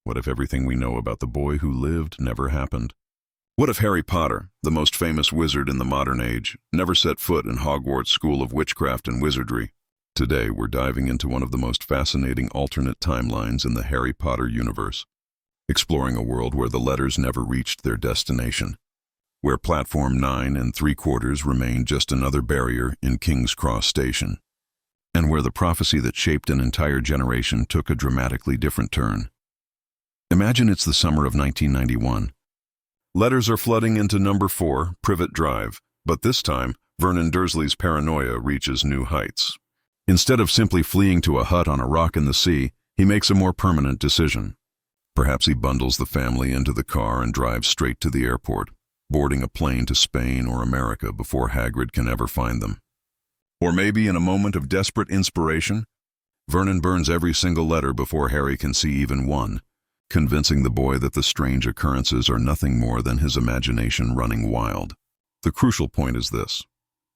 What if everything we know about the boy who lived never happened? What if Harry Potter, the most famous wizard in the modern age, never set foot in Hogwarts School of Witchcraft and Wizardry? Today, we're diving into one of the most fascinating alternate timelines in the Harry Potter universe, exploring a world where the letters never reached their destination, where Platform 9 3/4 remained just another barrier in King's Cross Station, and where the prophecy that shaped an entire generation took a dramatically different turn. Imagine it's the summer of 1991. Letters are flooding into number 4, Privet Drive, but this time, Vernon Dursley's paranoia reaches new heights. Instead of simply fleeing to a hut on a rock in the sea, he makes a more permanent decision. Perhaps he bundles the family into the car and drives straight to the airport, boarding a plane to Spain or America before Hagrid can ever find them. Or maybe in a moment of desperate inspiration, Vernon burns every single letter before Harry can see even one, convincing the boy that the strange occurrences are nothing more than his imagination running wild. The crucial point is this: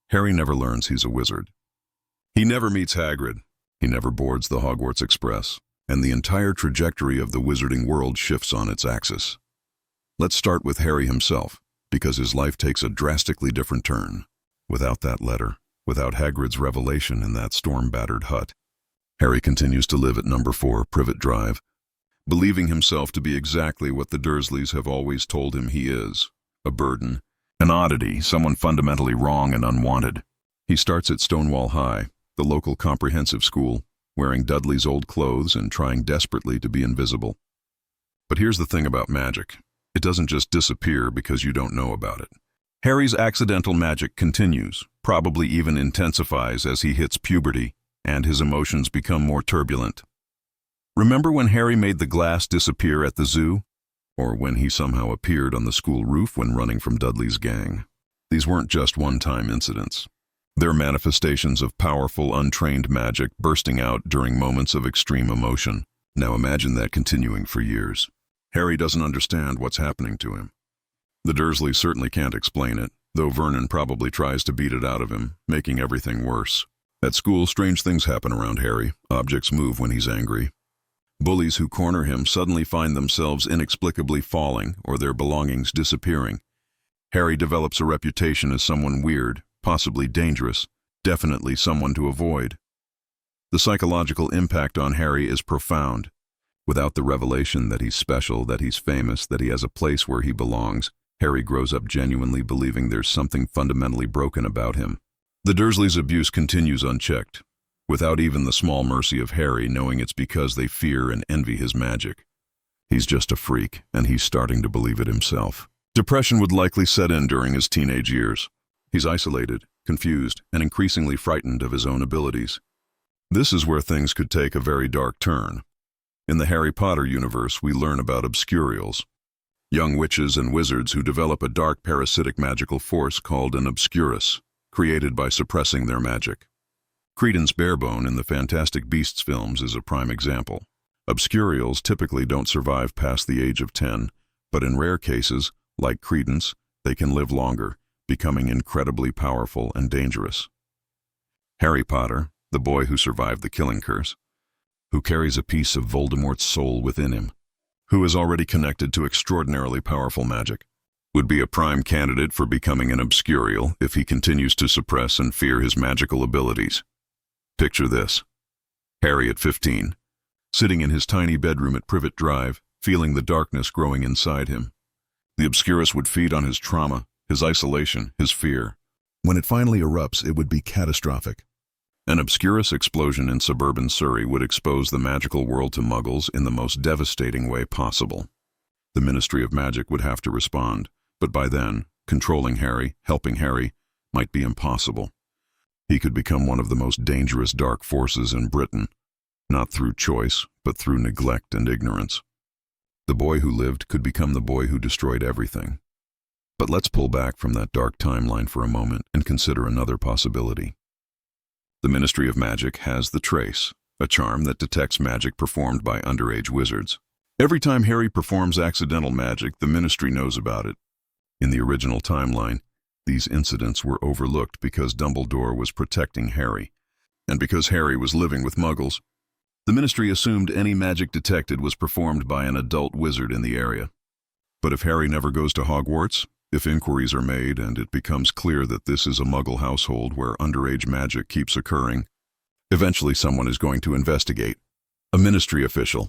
Harry never learns he's a wizard. He never meets Hagrid, he never boards the Hogwarts Express, and the entire trajectory of the wizarding world shifts on its axis. Let's start with Harry himself, because his life takes a drastically different turn. Without that letter, without Hagrid's revelation in that storm-battered hut, Harry continues to live at number 4, Privet Drive, believing himself to be exactly what the Dursleys have always told him he is: a burden, an oddity, someone fundamentally wrong and unwanted. He starts at Stonewall High, the local comprehensive school, wearing Dudley's old clothes and trying desperately to be invisible. But here's the thing about magic: it doesn't just disappear because you don't know about it. Harry's accidental magic continues, probably even intensifies as he hits puberty, and his emotions become more turbulent. Remember when Harry made the glass disappear at the zoo? Or when he somehow appeared on the school roof when running from Dudley's gang? These weren't just one-time incidents. They're manifestations of powerful, untrained magic bursting out during moments of extreme emotion. Now imagine that continuing for years. Harry doesn't understand what's happening to him. The Dursleys certainly can't explain it, though Vernon probably tries to beat it out of him, making everything worse. At school, strange things happen around Harry. Objects move when he's angry. Bullies who corner him suddenly find themselves inexplicably falling or their belongings disappearing. Harry develops a reputation as someone weird, possibly dangerous, definitely someone to avoid. The psychological impact on Harry is profound. Without the revelation that he's special, that he's famous, that he has a place where he belongs, Harry grows up genuinely believing there's something fundamentally broken about him. The Dursleys' abuse continues unchecked, without even the small mercy of Harry knowing it's because they fear and envy his magic. He's just a freak, and he's starting to believe it himself. Depression would likely set in during his teenage years. He's isolated, confused, and increasingly frightened of his own abilities. This is where things could take a very dark turn. In the Harry Potter universe, we learn about obscurials, young witches and wizards who develop a dark parasitic magical force called an obscurus, created by suppressing their magic. Credence Barebone in the Fantastic Beasts films is a prime example. Obscurials typically don't survive past the age of 10, but in rare cases, like Credence, they can live longer, becoming incredibly powerful and dangerous. Harry Potter, the boy who survived the killing curse, who carries a piece of Voldemort's soul within him, who is already connected to extraordinarily powerful magic, would be a prime candidate for becoming an obscurial if he continues to suppress and fear his magical abilities. Picture this: Harry at 15, sitting in his tiny bedroom at Privet Drive, feeling the darkness growing inside him. The obscurus would feed on his trauma, his isolation, his fear. When it finally erupts, it would be catastrophic. An obscurus explosion in suburban Surrey would expose the magical world to muggles in the most devastating way possible. The Ministry of Magic would have to respond, but by then, controlling Harry, helping Harry, might be impossible. He could become one of the most dangerous dark forces in Britain, not through choice, but through neglect and ignorance. The boy who lived could become the boy who destroyed everything. But let's pull back from that dark timeline for a moment and consider another possibility. The Ministry of Magic has the Trace, a charm that detects magic performed by underage wizards. Every time Harry performs accidental magic, the Ministry knows about it. In the original timeline, these incidents were overlooked because Dumbledore was protecting Harry, and because Harry was living with muggles. The Ministry assumed any magic detected was performed by an adult wizard in the area. But if Harry never goes to Hogwarts, if inquiries are made and it becomes clear that this is a Muggle household where underage magic keeps occurring, eventually someone is going to investigate. A Ministry official,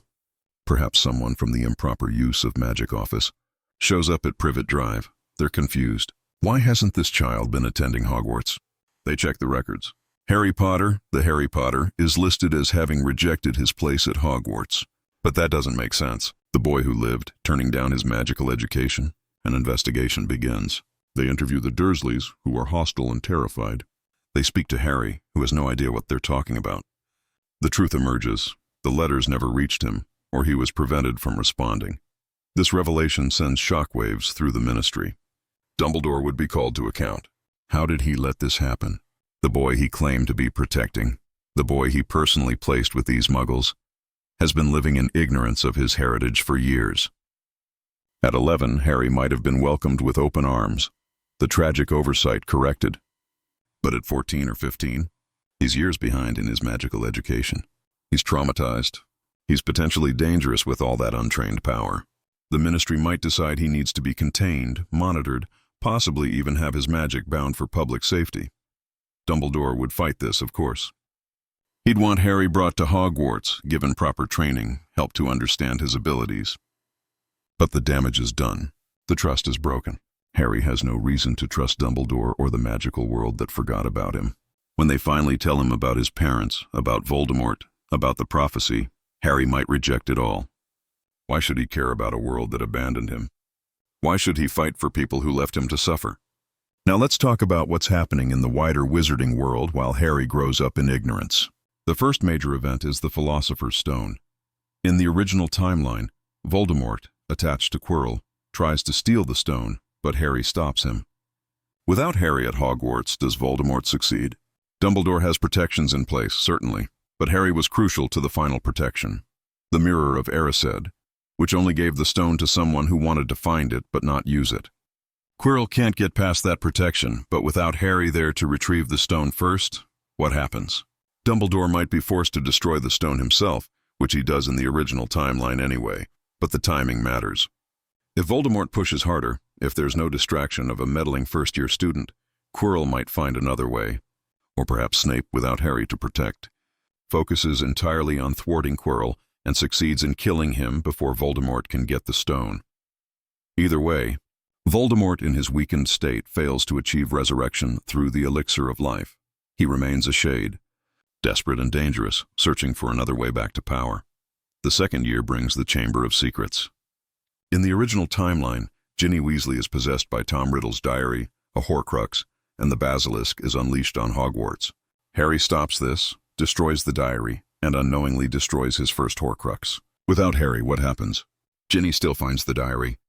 perhaps someone from the improper use of magic office, shows up at Privet Drive. They're confused. Why hasn't this child been attending Hogwarts? They check the records. Harry Potter, the Harry Potter, is listed as having rejected his place at Hogwarts. But that doesn't make sense. The boy who lived, turning down his magical education. An investigation begins. They interview the Dursleys, who are hostile and terrified. They speak to Harry, who has no idea what they're talking about. The truth emerges. The letters never reached him, or he was prevented from responding. This revelation sends shockwaves through the Ministry. Dumbledore would be called to account. How did he let this happen? The boy he claimed to be protecting, the boy he personally placed with these Muggles, has been living in ignorance of his heritage for years. At 11, Harry might have been welcomed with open arms, the tragic oversight corrected. But at 14 or 15, he's years behind in his magical education. He's traumatized. He's potentially dangerous with all that untrained power. The Ministry might decide he needs to be contained, monitored, possibly even have his magic bound for public safety. Dumbledore would fight this, of course. He'd want Harry brought to Hogwarts, given proper training, help to understand his abilities. But the damage is done. The trust is broken. Harry has no reason to trust Dumbledore or the magical world that forgot about him. When they finally tell him about his parents, about Voldemort, about the prophecy, Harry might reject it all. Why should he care about a world that abandoned him? Why should he fight for people who left him to suffer? Now let's talk about what's happening in the wider wizarding world while Harry grows up in ignorance. The first major event is the Philosopher's Stone. In the original timeline, Voldemort, attached to Quirrell, tries to steal the stone, but Harry stops him. Without Harry at Hogwarts, does Voldemort succeed? Dumbledore has protections in place, certainly, but Harry was crucial to the final protection. The Mirror of Erised, which only gave the stone to someone who wanted to find it but not use it. Quirrell can't get past that protection, but without Harry there to retrieve the stone first, what happens? Dumbledore might be forced to destroy the stone himself, which he does in the original timeline anyway, but the timing matters. If Voldemort pushes harder, if there's no distraction of a meddling first-year student, Quirrell might find another way. Or perhaps Snape, without Harry to protect, focuses entirely on thwarting Quirrell and succeeds in killing him before Voldemort can get the stone. Either way, Voldemort in his weakened state fails to achieve resurrection through the elixir of life. He remains a shade, desperate and dangerous, searching for another way back to power. The second year brings the Chamber of Secrets. In the original timeline, Ginny Weasley is possessed by Tom Riddle's diary, a Horcrux, and the basilisk is unleashed on Hogwarts. Harry stops this, destroys the diary, and unknowingly destroys his first Horcrux. Without Harry, what happens? Ginny still finds the diary.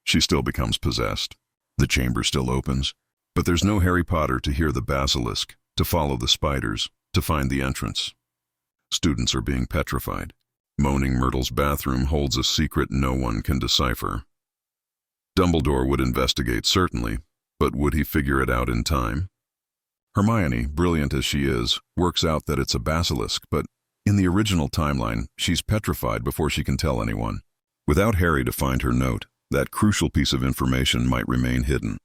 She still becomes possessed. The chamber still opens, but there's no Harry Potter to hear the basilisk, to follow the spiders, to find the entrance. Students are being petrified. Moaning Myrtle's bathroom holds a secret no one can decipher. Dumbledore would investigate, certainly, but would he figure it out in time? Hermione, brilliant as she is, works out that it's a basilisk, but in the original timeline, she's petrified before she can tell anyone. Without Harry to find her note, that crucial piece of information might remain hidden.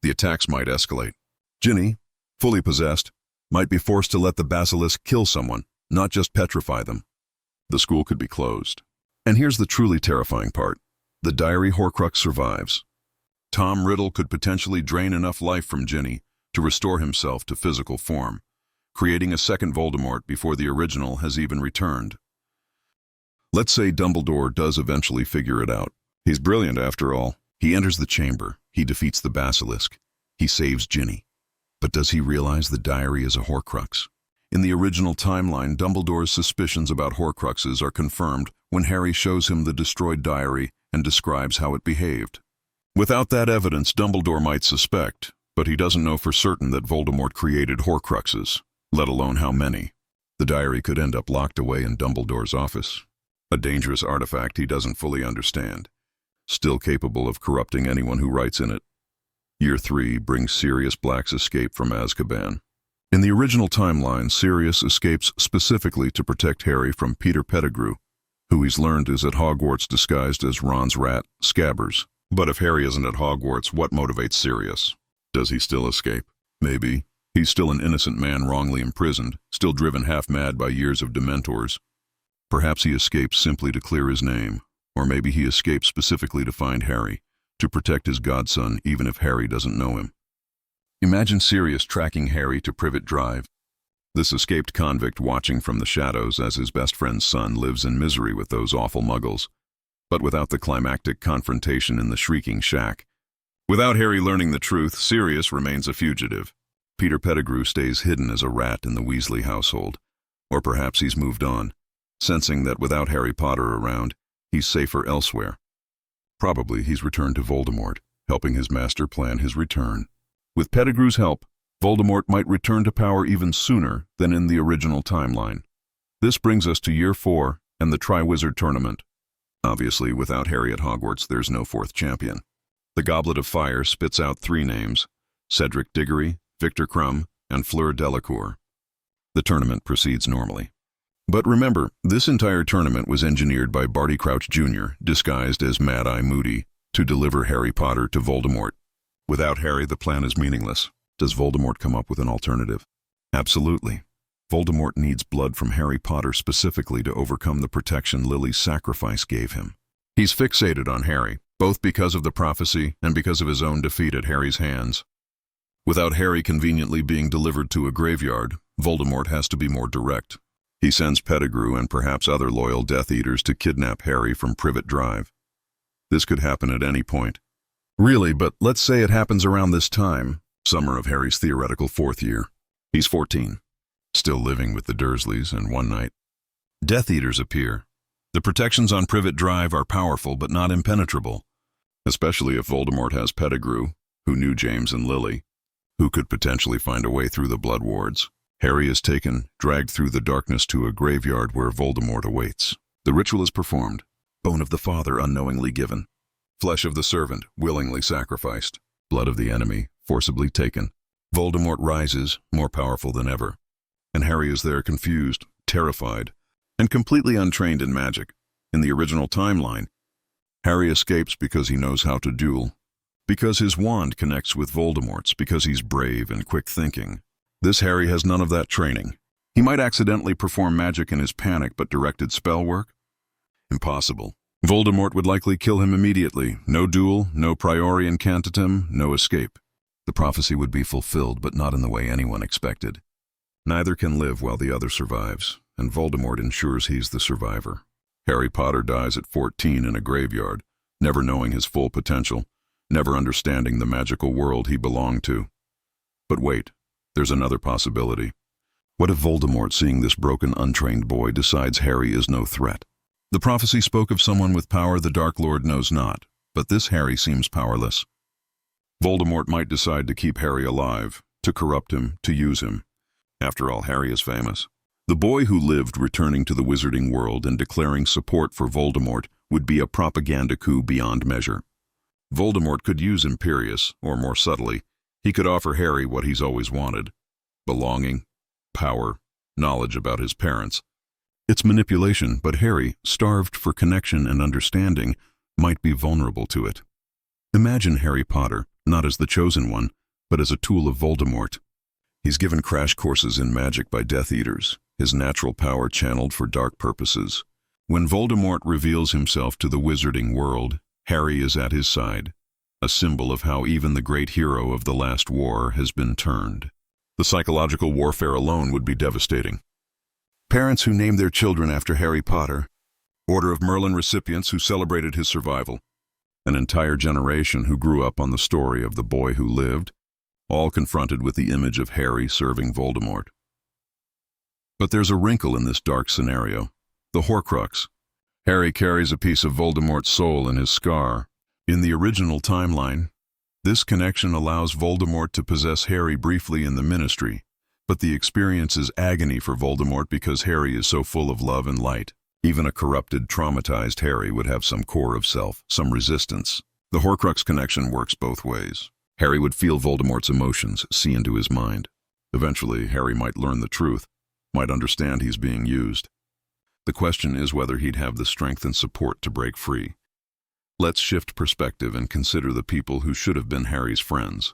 The attacks might escalate. Ginny, fully possessed, might be forced to let the basilisk kill someone, not just petrify them. The school could be closed. And here's the truly terrifying part. The diary Horcrux survives. Tom Riddle could potentially drain enough life from Ginny to restore himself to physical form, creating a second Voldemort before the original has even returned. Let's say Dumbledore does eventually figure it out. He's brilliant after all. He enters the chamber. He defeats the basilisk. He saves Ginny. But does he realize the diary is a Horcrux? In the original timeline, Dumbledore's suspicions about Horcruxes are confirmed when Harry shows him the destroyed diary and describes how it behaved. Without that evidence, Dumbledore might suspect, but he doesn't know for certain that Voldemort created Horcruxes, let alone how many. The diary could end up locked away in Dumbledore's office, a dangerous artifact he doesn't fully understand, still capable of corrupting anyone who writes in it. Year 3 brings Sirius Black's escape from Azkaban. In the original timeline, Sirius escapes specifically to protect Harry from Peter Pettigrew, who he's learned is at Hogwarts disguised as Ron's rat, Scabbers. But if Harry isn't at Hogwarts, what motivates Sirius? Does he still escape? Maybe. He's still an innocent man wrongly imprisoned, still driven half-mad by years of Dementors. Perhaps he escapes simply to clear his name, or maybe he escapes specifically to find Harry, to protect his godson even if Harry doesn't know him. Imagine Sirius tracking Harry to Privet Drive. This escaped convict watching from the shadows as his best friend's son lives in misery with those awful muggles, but without the climactic confrontation in the shrieking shack. Without Harry learning the truth, Sirius remains a fugitive. Peter Pettigrew stays hidden as a rat in the Weasley household, or perhaps he's moved on, sensing that without Harry Potter around, he's safer elsewhere. Probably he's returned to Voldemort, helping his master plan his return. With Pettigrew's help, Voldemort might return to power even sooner than in the original timeline. This brings us to Year 4 and the Triwizard Tournament. Obviously, without Harry at Hogwarts, there's no fourth champion. The Goblet of Fire spits out 3 names: Cedric Diggory, Victor Crumb, and Fleur Delacour. The tournament proceeds normally. But remember, this entire tournament was engineered by Barty Crouch Jr., disguised as Mad-Eye Moody, to deliver Harry Potter to Voldemort. Without Harry, the plan is meaningless. Does Voldemort come up with an alternative? Absolutely. Voldemort needs blood from Harry Potter specifically to overcome the protection Lily's sacrifice gave him. He's fixated on Harry, both because of the prophecy and because of his own defeat at Harry's hands. Without Harry conveniently being delivered to a graveyard, Voldemort has to be more direct. He sends Pettigrew and perhaps other loyal Death Eaters to kidnap Harry from Privet Drive. This could happen at any point. Really, but let's say it happens around this time, summer of Harry's theoretical 4th year. He's 14, still living with the Dursleys, and one night, Death Eaters appear. The protections on Privet Drive are powerful but not impenetrable, especially if Voldemort has Pettigrew, who knew James and Lily, who could potentially find a way through the Blood Wards. Harry is taken, dragged through the darkness to a graveyard where Voldemort awaits. The ritual is performed, bone of the father unknowingly given, flesh of the servant willingly sacrificed, blood of the enemy forcibly taken. Voldemort rises, more powerful than ever, and Harry is there confused, terrified, and completely untrained in magic. In the original timeline, Harry escapes because he knows how to duel, because his wand connects with Voldemort's, because he's brave and quick-thinking. This Harry has none of that training. He might accidentally perform magic in his panic, but directed spell work? Impossible. Voldemort would likely kill him immediately. No duel, no priori incantatem, no escape. The prophecy would be fulfilled, but not in the way anyone expected. Neither can live while the other survives, and Voldemort ensures he's the survivor. Harry Potter dies at 14 in a graveyard, never knowing his full potential, never understanding the magical world he belonged to. But wait, there's another possibility. What if Voldemort, seeing this broken, untrained boy, decides Harry is no threat? The prophecy spoke of someone with power the Dark Lord knows not, but this Harry seems powerless. Voldemort might decide to keep Harry alive, to corrupt him, to use him. After all, Harry is famous. The boy who lived returning to the wizarding world and declaring support for Voldemort would be a propaganda coup beyond measure. Voldemort could use Imperius, or more subtly, he could offer Harry what he's always wanted: belonging, power, knowledge about his parents. It's manipulation, but Harry, starved for connection and understanding, might be vulnerable to it. Imagine Harry Potter, not as the chosen one, but as a tool of Voldemort. He's given crash courses in magic by Death Eaters, his natural power channeled for dark purposes. When Voldemort reveals himself to the wizarding world, Harry is at his side, a symbol of how even the great hero of the last war has been turned. The psychological warfare alone would be devastating. Parents who named their children after Harry Potter, Order of Merlin recipients who celebrated his survival, an entire generation who grew up on the story of the boy who lived, all confronted with the image of Harry serving Voldemort. But there's a wrinkle in this dark scenario: the Horcrux. Harry carries a piece of Voldemort's soul in his scar. In the original timeline, this connection allows Voldemort to possess Harry briefly in the Ministry, but the experience is agony for Voldemort because Harry is so full of love and light. Even a corrupted, traumatized Harry would have some core of self, some resistance. The Horcrux connection works both ways. Harry would feel Voldemort's emotions, see into his mind. Eventually, Harry might learn the truth, might understand he's being used. The question is whether he'd have the strength and support to break free. Let's shift perspective and consider the people who should have been Harry's friends.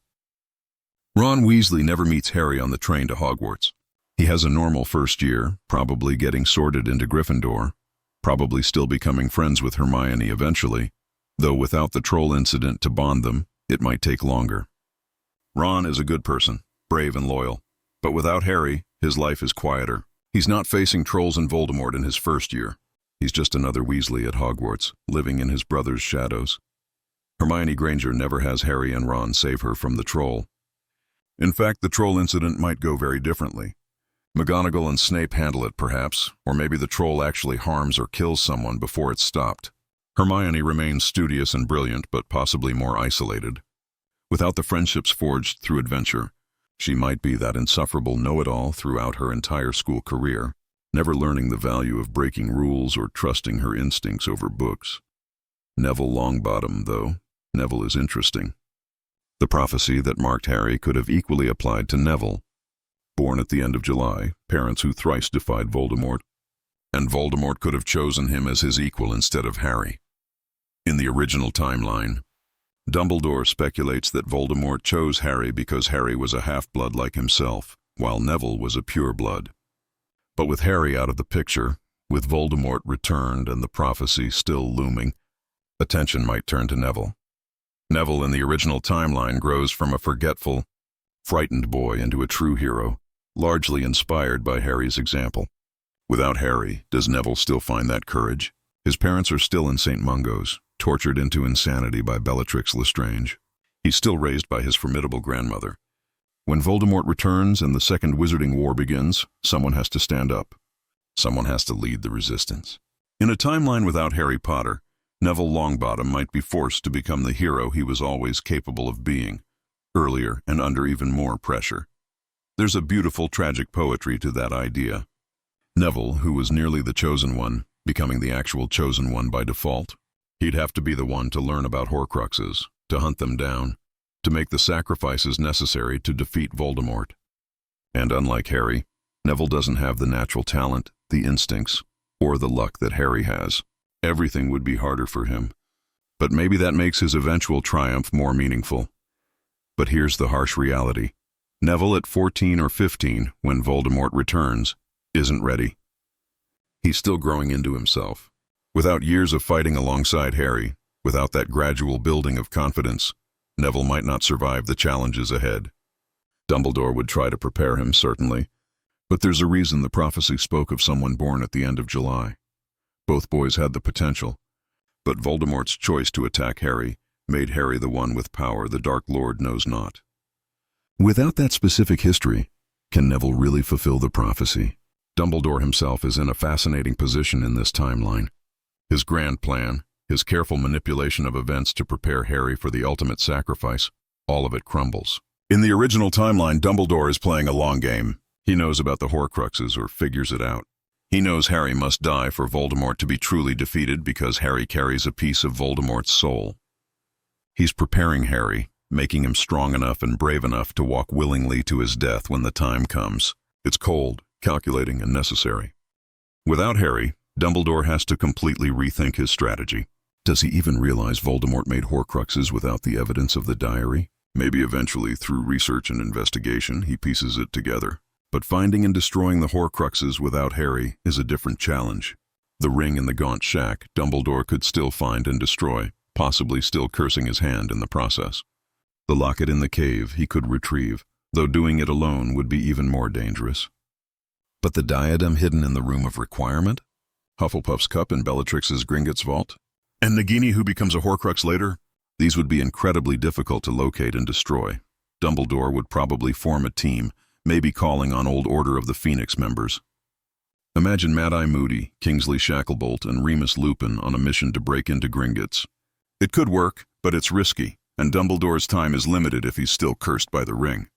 Ron Weasley never meets Harry on the train to Hogwarts. He has a normal first year, probably getting sorted into Gryffindor, probably still becoming friends with Hermione eventually, though without the troll incident to bond them, it might take longer. Ron is a good person, brave and loyal, but without Harry, his life is quieter. He's not facing trolls and Voldemort in his first year. He's just another Weasley at Hogwarts, living in his brother's shadows. Hermione Granger never has Harry and Ron save her from the troll. In fact, the troll incident might go very differently. McGonagall and Snape handle it, perhaps, or maybe the troll actually harms or kills someone before it's stopped. Hermione remains studious and brilliant, but possibly more isolated. Without the friendships forged through adventure, she might be that insufferable know-it-all throughout her entire school career, never learning the value of breaking rules or trusting her instincts over books. Neville Longbottom, though. Neville is interesting. The prophecy that marked Harry could have equally applied to Neville. Born at the end of July, parents who thrice defied Voldemort, and Voldemort could have chosen him as his equal instead of Harry. In the original timeline, Dumbledore speculates that Voldemort chose Harry because Harry was a half-blood like himself, while Neville was a pure-blood. But with Harry out of the picture, with Voldemort returned and the prophecy still looming, attention might turn to Neville. Neville in the original timeline grows from a forgetful, frightened boy into a true hero, largely inspired by Harry's example. Without Harry, does Neville still find that courage? His parents are still in St. Mungo's, tortured into insanity by Bellatrix Lestrange. He's still raised by his formidable grandmother. When Voldemort returns and the Second Wizarding War begins, someone has to stand up. Someone has to lead the resistance. In a timeline without Harry Potter, Neville Longbottom might be forced to become the hero he was always capable of being, earlier and under even more pressure. There's a beautiful tragic poetry to that idea. Neville, who was nearly the chosen one, becoming the actual chosen one by default. He'd have to be the one to learn about Horcruxes, to hunt them down, to make the sacrifices necessary to defeat Voldemort. And unlike Harry, Neville doesn't have the natural talent, the instincts, or the luck that Harry has. Everything would be harder for him. But maybe that makes his eventual triumph more meaningful. But here's the harsh reality. Neville at 14 or 15, when Voldemort returns, isn't ready. He's still growing into himself. Without years of fighting alongside Harry, without that gradual building of confidence, Neville might not survive the challenges ahead. Dumbledore would try to prepare him, certainly, but there's a reason the prophecy spoke of someone born at the end of July. Both boys had the potential, but Voldemort's choice to attack Harry made Harry the one with power the Dark Lord knows not. Without that specific history, can Neville really fulfill the prophecy? Dumbledore himself is in a fascinating position in this timeline. His grand plan, his careful manipulation of events to prepare Harry for the ultimate sacrifice, all of it crumbles. In the original timeline, Dumbledore is playing a long game. He knows about the Horcruxes or figures it out. He knows Harry must die for Voldemort to be truly defeated because Harry carries a piece of Voldemort's soul. He's preparing Harry, making him strong enough and brave enough to walk willingly to his death when the time comes. It's cold, calculating, and necessary. Without Harry, Dumbledore has to completely rethink his strategy. Does he even realize Voldemort made Horcruxes without the evidence of the diary? Maybe eventually, through research and investigation, he pieces it together. But finding and destroying the Horcruxes without Harry is a different challenge. The ring in the Gaunt Shack, Dumbledore could still find and destroy, possibly still cursing his hand in the process. The locket in the cave he could retrieve, though doing it alone would be even more dangerous. But the diadem hidden in the Room of Requirement? Hufflepuff's cup in Bellatrix's Gringotts vault? And Nagini, who becomes a Horcrux later? These would be incredibly difficult to locate and destroy. Dumbledore would probably form a team, maybe calling on Old Order of the Phoenix members. Imagine Mad-Eye Moody, Kingsley Shacklebolt, and Remus Lupin on a mission to break into Gringotts. It could work, but it's risky, and Dumbledore's time is limited if he's still cursed by the ring.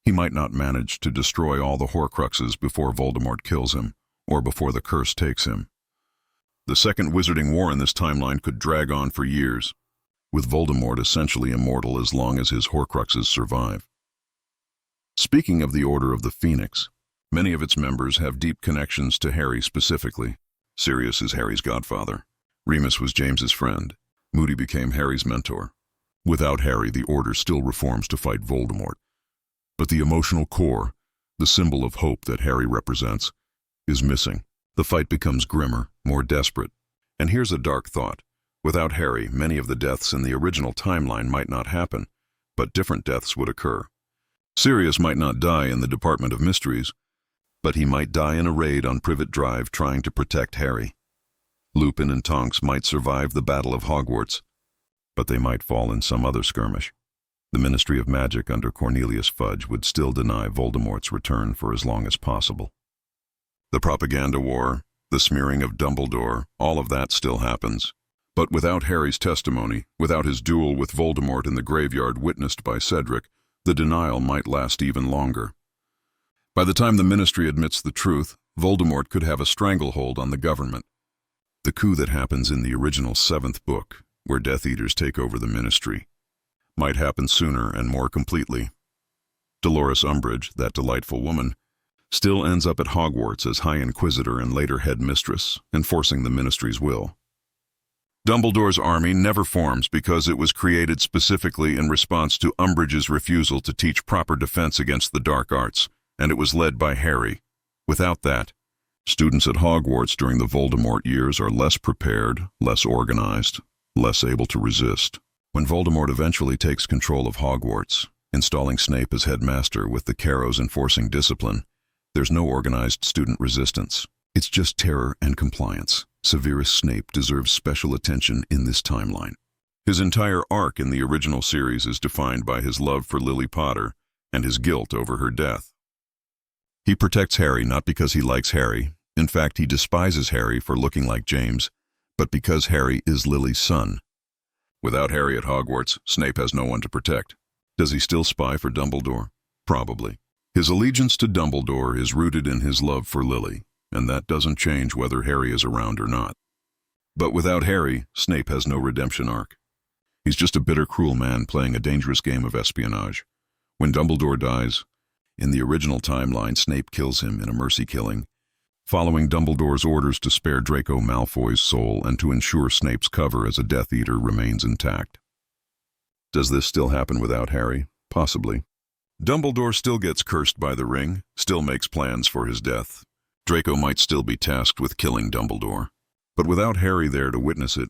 He might not manage to destroy all the Horcruxes before Voldemort kills him, or before the curse takes him. The Second Wizarding War in this timeline could drag on for years, with Voldemort essentially immortal as long as his Horcruxes survive. Speaking of the Order of the Phoenix, many of its members have deep connections to Harry specifically. Sirius is Harry's godfather. Remus was James's friend. Moody became Harry's mentor. Without Harry, the Order still reforms to fight Voldemort. But the emotional core, the symbol of hope that Harry represents, is missing. The fight becomes grimmer, more desperate. And here's a dark thought. Without Harry, many of the deaths in the original timeline might not happen, but different deaths would occur. Sirius might not die in the Department of Mysteries, but he might die in a raid on Privet Drive trying to protect Harry. Lupin and Tonks might survive the Battle of Hogwarts, but they might fall in some other skirmish. The Ministry of Magic under Cornelius Fudge would still deny Voldemort's return for as long as possible. The propaganda war, the smearing of Dumbledore, all of that still happens. But without Harry's testimony, without his duel with Voldemort in the graveyard witnessed by Cedric, the denial might last even longer. By the time the Ministry admits the truth, Voldemort could have a stranglehold on the government. The coup that happens in the original 7th book, where Death Eaters take over the Ministry, might happen sooner and more completely. Dolores Umbridge, that delightful woman, still ends up at Hogwarts as High Inquisitor and later Head Mistress, enforcing the Ministry's will. Dumbledore's army never forms because it was created specifically in response to Umbridge's refusal to teach proper defense against the dark arts, and it was led by Harry. Without that, students at Hogwarts during the Voldemort years are less prepared, less organized, less able to resist. When Voldemort eventually takes control of Hogwarts, installing Snape as headmaster with the Carrows enforcing discipline, there's no organized student resistance. It's just terror and compliance. Severus Snape deserves special attention in this timeline. His entire arc in the original series is defined by his love for Lily Potter and his guilt over her death. He protects Harry not because he likes Harry. In fact, he despises Harry for looking like James, but because Harry is Lily's son. Without Harry at Hogwarts, Snape has no one to protect. Does he still spy for Dumbledore? Probably. His allegiance to Dumbledore is rooted in his love for Lily, and that doesn't change whether Harry is around or not. But without Harry, Snape has no redemption arc. He's just a bitter, cruel man playing a dangerous game of espionage. When Dumbledore dies, in the original timeline, Snape kills him in a mercy killing, following Dumbledore's orders to spare Draco Malfoy's soul and to ensure Snape's cover as a Death Eater remains intact. Does this still happen without Harry? Possibly. Dumbledore still gets cursed by the ring, still makes plans for his death. Draco might still be tasked with killing Dumbledore. But without Harry there to witness it,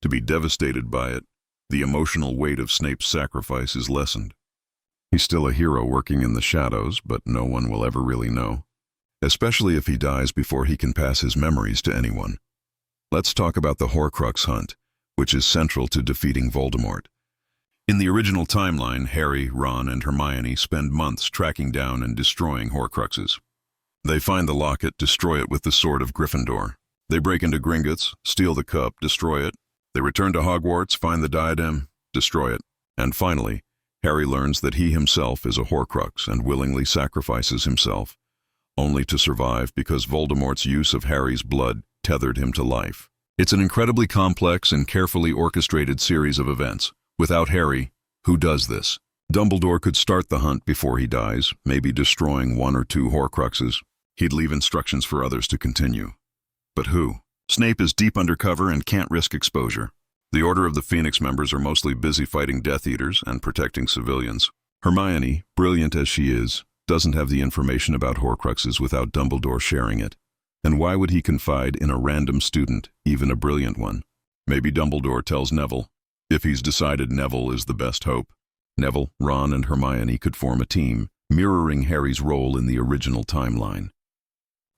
to be devastated by it, the emotional weight of Snape's sacrifice is lessened. He's still a hero working in the shadows, but no one will ever really know, especially if he dies before he can pass his memories to anyone. Let's talk about the Horcrux hunt, which is central to defeating Voldemort. In the original timeline, Harry, Ron, and Hermione spend months tracking down and destroying Horcruxes. They find the locket, destroy it with the Sword of Gryffindor. They break into Gringotts, steal the cup, destroy it. They return to Hogwarts, find the diadem, destroy it. And finally, Harry learns that he himself is a Horcrux and willingly sacrifices himself, only to survive because Voldemort's use of Harry's blood tethered him to life. It's an incredibly complex and carefully orchestrated series of events. Without Harry, who does this? Dumbledore could start the hunt before he dies, maybe destroying 1 or 2 Horcruxes. He'd leave instructions for others to continue. But who? Snape is deep undercover and can't risk exposure. The Order of the Phoenix members are mostly busy fighting Death Eaters and protecting civilians. Hermione, brilliant as she is, doesn't have the information about Horcruxes without Dumbledore sharing it. And why would he confide in a random student, even a brilliant one? Maybe Dumbledore tells Neville. If he's decided Neville is the best hope, Neville, Ron, and Hermione could form a team, mirroring Harry's role in the original timeline.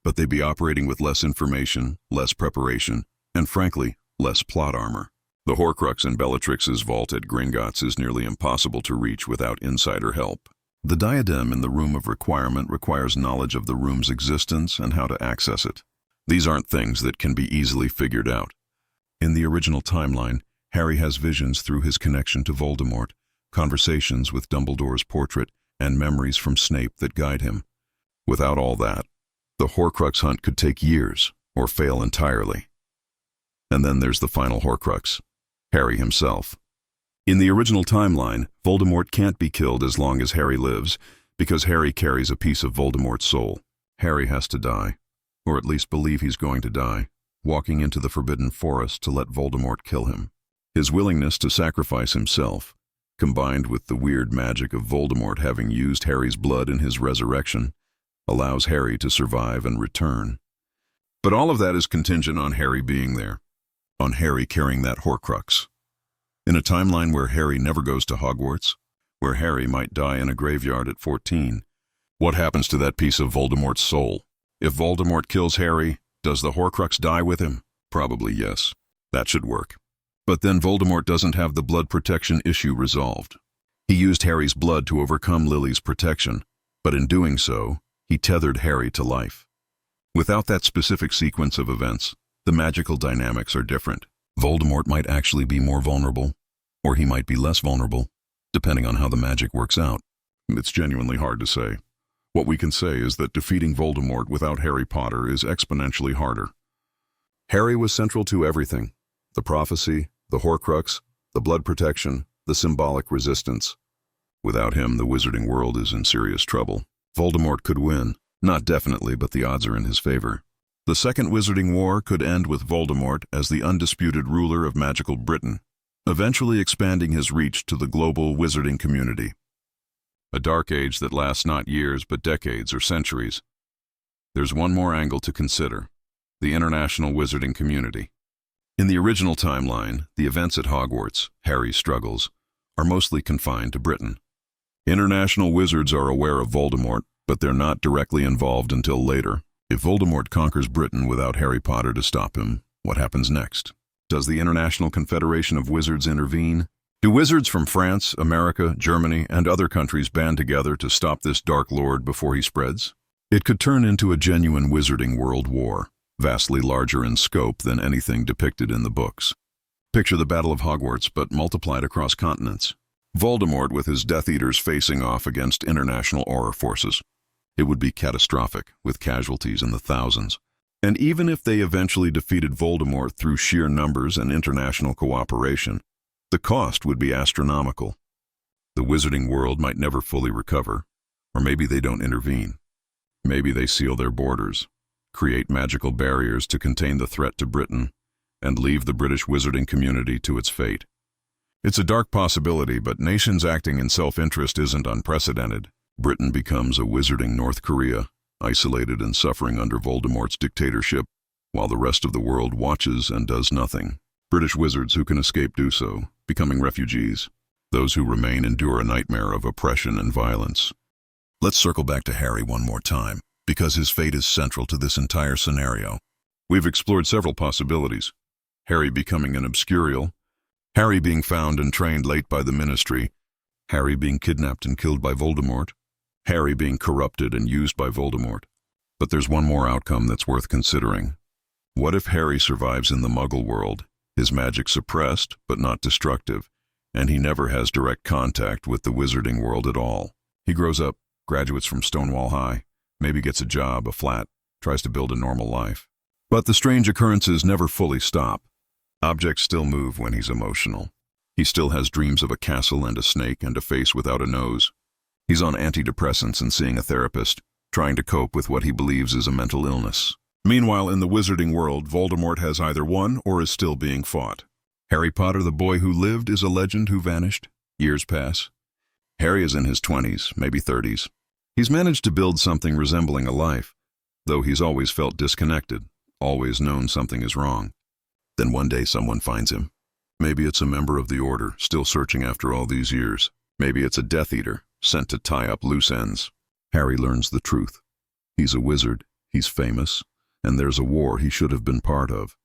But they'd be operating with less information, less preparation, and frankly, less plot armor. The Horcrux in Bellatrix's vault at Gringotts is nearly impossible to reach without insider help. The diadem in the Room of Requirement requires knowledge of the room's existence and how to access it. These aren't things that can be easily figured out. In the original timeline, Harry has visions through his connection to Voldemort, conversations with Dumbledore's portrait, and memories from Snape that guide him. Without all that, the Horcrux hunt could take years, or fail entirely. And then there's the final Horcrux, Harry himself. In the original timeline, Voldemort can't be killed as long as Harry lives, Because Harry carries a piece of Voldemort's soul. Harry has to die, or at least believe he's going to die, walking into the Forbidden Forest to let Voldemort kill him. His willingness to sacrifice himself, combined with the weird magic of Voldemort having used Harry's blood in his resurrection, allows Harry to survive and return. But all of that is contingent on Harry being there, on Harry carrying that Horcrux. In a timeline where Harry never goes to Hogwarts, where Harry might die in a graveyard at 14, what happens to that piece of Voldemort's soul? If Voldemort kills Harry, does the Horcrux die with him? Probably yes. That should work. But then Voldemort doesn't have the blood protection issue resolved. He used Harry's blood to overcome Lily's protection, but in doing so, he tethered Harry to life. Without that specific sequence of events, the magical dynamics are different. Voldemort might actually be more vulnerable, or he might be less vulnerable, depending on how the magic works out. It's genuinely hard to say. What we can say is that defeating Voldemort without Harry Potter is exponentially harder. Harry was central to everything: the prophecy, the Horcrux, the blood protection, the symbolic resistance. Without him, the wizarding world is in serious trouble. Voldemort could win. Not definitely, but the odds are in his favor. The Second Wizarding War could end with Voldemort as the undisputed ruler of magical Britain, eventually expanding his reach to the global wizarding community. A dark age that lasts not years but decades or centuries. There's one more angle to consider: the international wizarding community. In the original timeline, the events at Hogwarts, Harry's struggles, are mostly confined to Britain. International wizards are aware of Voldemort, but they're not directly involved until later. If Voldemort conquers Britain without Harry Potter to stop him, what happens next? Does the International Confederation of Wizards intervene? Do wizards from France, America, Germany, and other countries band together to stop this Dark Lord before he spreads? It could turn into a genuine wizarding world war, vastly larger in scope than anything depicted in the books. Picture the Battle of Hogwarts, but multiplied across continents. Voldemort with his Death Eaters facing off against international aura forces. It would be catastrophic, with casualties in the thousands. And even if they eventually defeated Voldemort through sheer numbers and international cooperation, the cost would be astronomical. The wizarding world might never fully recover, or maybe they don't intervene. Maybe they seal their borders, create magical barriers to contain the threat to Britain, and leave the British wizarding community to its fate. It's a dark possibility, but nations acting in self-interest isn't unprecedented. Britain becomes a wizarding North Korea, isolated and suffering under Voldemort's dictatorship, while the rest of the world watches and does nothing. British wizards who can escape do so, becoming refugees. Those who remain endure a nightmare of oppression and violence. Let's circle back to Harry one more time, because his fate is central to this entire scenario. We've explored several possibilities. Harry becoming an obscurial, Harry being found and trained late by the Ministry, Harry being kidnapped and killed by Voldemort, Harry being corrupted and used by Voldemort. But there's one more outcome that's worth considering. What if Harry survives in the Muggle world, his magic suppressed but not destructive, and he never has direct contact with the wizarding world at all? He grows up, graduates from Stonewall High, maybe gets a job, a flat, tries to build a normal life. But the strange occurrences never fully stop. Objects still move when he's emotional. He still has dreams of a castle and a snake and a face without a nose. He's on antidepressants and seeing a therapist, trying to cope with what he believes is a mental illness. Meanwhile, in the wizarding world, Voldemort has either won or is still being fought. Harry Potter, the boy who lived, is a legend who vanished. Years pass. Harry is in his 20s, maybe 30s. He's managed to build something resembling a life, though he's always felt disconnected, always known something is wrong. Then one day someone finds him. Maybe it's a member of the Order, still searching after all these years. Maybe it's a Death Eater, sent to tie up loose ends. Harry learns the truth. He's a wizard, he's famous, and there's a war he should have been part of.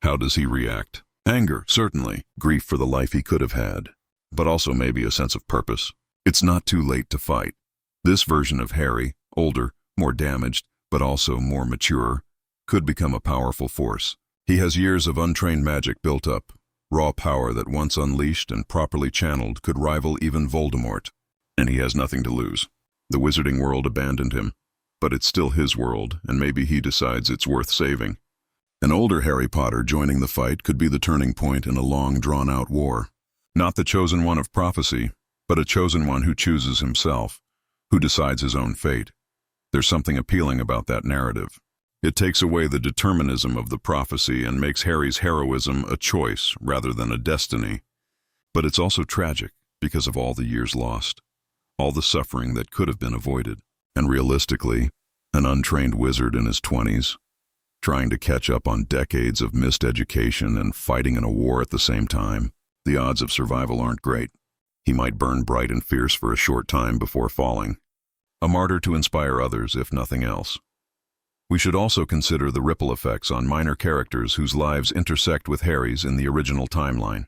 How does he react? Anger, certainly. Grief for the life he could have had. But also maybe a sense of purpose. It's not too late to fight. This version of Harry, older, more damaged, but also more mature, could become a powerful force. He has years of untrained magic built up, raw power that once unleashed and properly channeled could rival even Voldemort. And he has nothing to lose. The wizarding world abandoned him, but it's still his world, and maybe he decides it's worth saving. An older Harry Potter joining the fight could be the turning point in a long, drawn-out war. Not the chosen one of prophecy, but a chosen one who chooses himself, who decides his own fate. There's something appealing about that narrative. It takes away the determinism of the prophecy and makes Harry's heroism a choice rather than a destiny. But it's also tragic because of all the years lost, all the suffering that could have been avoided. And realistically, an untrained wizard in his 20s, trying to catch up on decades of missed education and fighting in a war at the same time, the odds of survival aren't great. He might burn bright and fierce for a short time before falling. A martyr to inspire others, if nothing else. We should also consider the ripple effects on minor characters whose lives intersect with Harry's in the original timeline.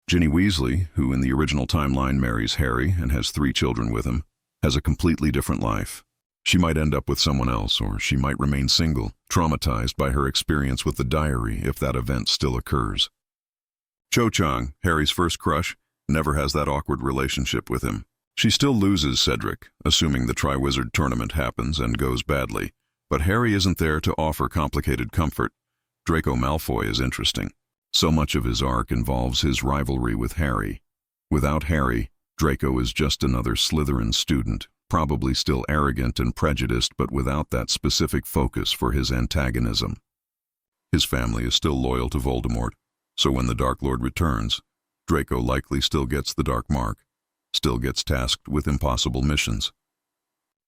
Ginny Weasley, who in the original timeline marries Harry and has 3 children with him, has a completely different life. She might end up with someone else, or she might remain single, traumatized by her experience with the diary if that event still occurs. Cho Chang, Harry's first crush, never has that awkward relationship with him. She still loses Cedric, assuming the Triwizard Tournament happens and goes badly. But Harry isn't there to offer complicated comfort. Draco Malfoy is interesting. So much of his arc involves his rivalry with Harry. Without Harry, Draco is just another Slytherin student, probably still arrogant and prejudiced, but without that specific focus for his antagonism. His family is still loyal to Voldemort, so when the Dark Lord returns, Draco likely still gets the Dark Mark, still gets tasked with impossible missions.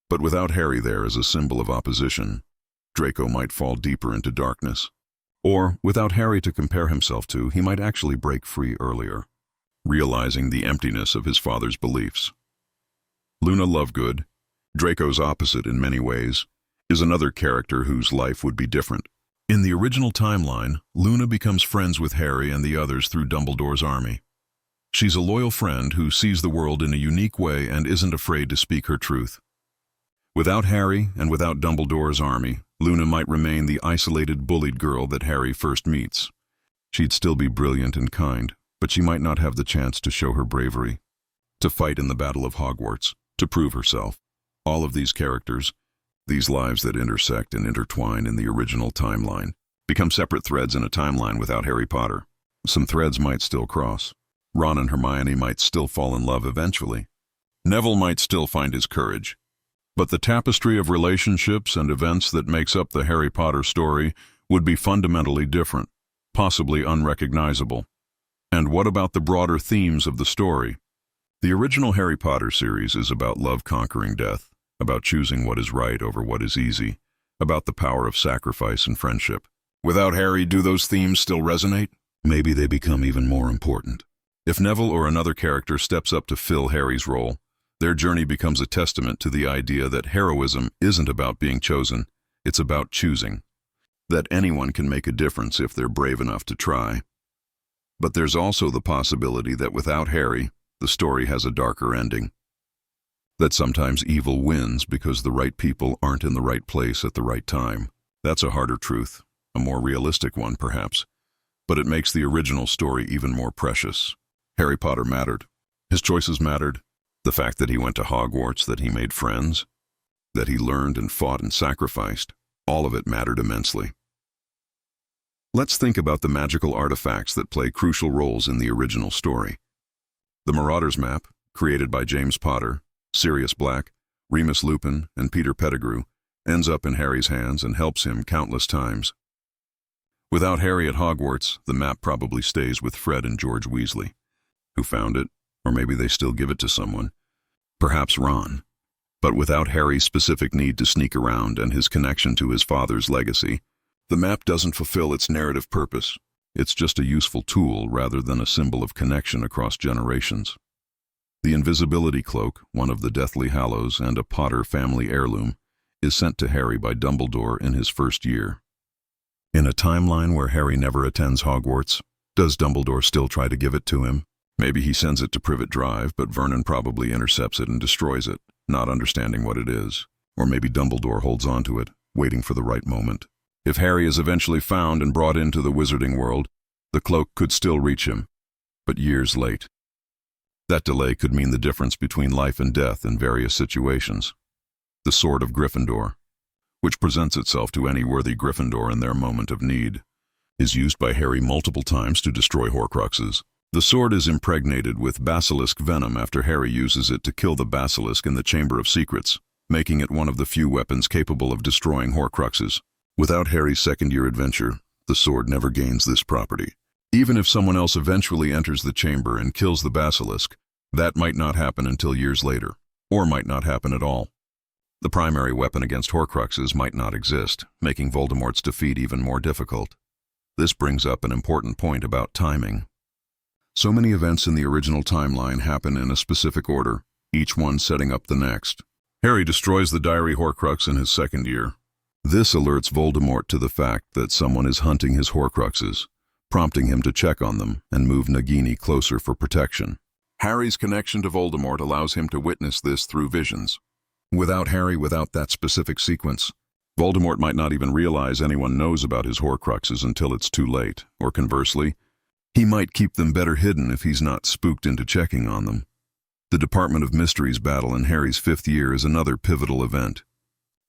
But without Harry there as a symbol of opposition, Draco might fall deeper into darkness. Or, without Harry to compare himself to, he might actually break free earlier, realizing the emptiness of his father's beliefs. Luna Lovegood, Draco's opposite in many ways, is another character whose life would be different. In the original timeline, Luna becomes friends with Harry and the others through Dumbledore's army. She's a loyal friend who sees the world in a unique way and isn't afraid to speak her truth. Without Harry and without Dumbledore's army, Luna might remain the isolated, bullied girl that Harry first meets. She'd still be brilliant and kind, but she might not have the chance to show her bravery, to fight in the Battle of Hogwarts, to prove herself. All of these characters, these lives that intersect and intertwine in the original timeline, become separate threads in a timeline without Harry Potter. Some threads might still cross. Ron and Hermione might still fall in love eventually. Neville might still find his courage. But the tapestry of relationships and events that makes up the Harry Potter story would be fundamentally different, possibly unrecognizable. And what about the broader themes of the story? The original Harry Potter series is about love conquering death, about choosing what is right over what is easy, about the power of sacrifice and friendship. Without Harry, do those themes still resonate? Maybe they become even more important. If Neville or another character steps up to fill Harry's role, their journey becomes a testament to the idea that heroism isn't about being chosen, it's about choosing. That anyone can make a difference if they're brave enough to try. But there's also the possibility that without Harry, the story has a darker ending. That sometimes evil wins because the right people aren't in the right place at the right time. That's a harder truth, a more realistic one perhaps, but it makes the original story even more precious. Harry Potter mattered. His choices mattered. The fact that he went to Hogwarts, that he made friends, that he learned and fought and sacrificed, all of it mattered immensely. Let's think about the magical artifacts that play crucial roles in the original story. The Marauders map, created by James Potter, Sirius Black, Remus Lupin, and Peter Pettigrew, ends up in Harry's hands and helps him countless times. Without Harry at Hogwarts, the map probably stays with Fred and George Weasley, who found it, or maybe they still give it to someone. Perhaps Ron. But without Harry's specific need to sneak around and his connection to his father's legacy, the map doesn't fulfill its narrative purpose. It's just a useful tool rather than a symbol of connection across generations. The invisibility cloak, one of the Deathly Hallows and a Potter family heirloom, is sent to Harry by Dumbledore in his first year. In a timeline where Harry never attends Hogwarts, does Dumbledore still try to give it to him? Maybe he sends it to Privet Drive, but Vernon probably intercepts it and destroys it, not understanding what it is. Or maybe Dumbledore holds on to it, waiting for the right moment. If Harry is eventually found and brought into the wizarding world, the cloak could still reach him, but years late. That delay could mean the difference between life and death in various situations. The Sword of Gryffindor, which presents itself to any worthy Gryffindor in their moment of need, is used by Harry multiple times to destroy Horcruxes. The sword is impregnated with basilisk venom after Harry uses it to kill the basilisk in the Chamber of Secrets, making it one of the few weapons capable of destroying Horcruxes. Without Harry's second-year adventure, the sword never gains this property. Even if someone else eventually enters the chamber and kills the basilisk, that might not happen until years later, or might not happen at all. The primary weapon against Horcruxes might not exist, making Voldemort's defeat even more difficult. This brings up an important point about timing. So many events in the original timeline happen in a specific order, each one setting up the next. Harry destroys the Diary Horcrux in his second year. This alerts Voldemort to the fact that someone is hunting his Horcruxes, prompting him to check on them and move Nagini closer for protection. Harry's connection to Voldemort allows him to witness this through visions. Without Harry, without that specific sequence, Voldemort might not even realize anyone knows about his Horcruxes until it's too late, or conversely, he might keep them better hidden if he's not spooked into checking on them. The Department of Mysteries battle in Harry's 5th year is another pivotal event.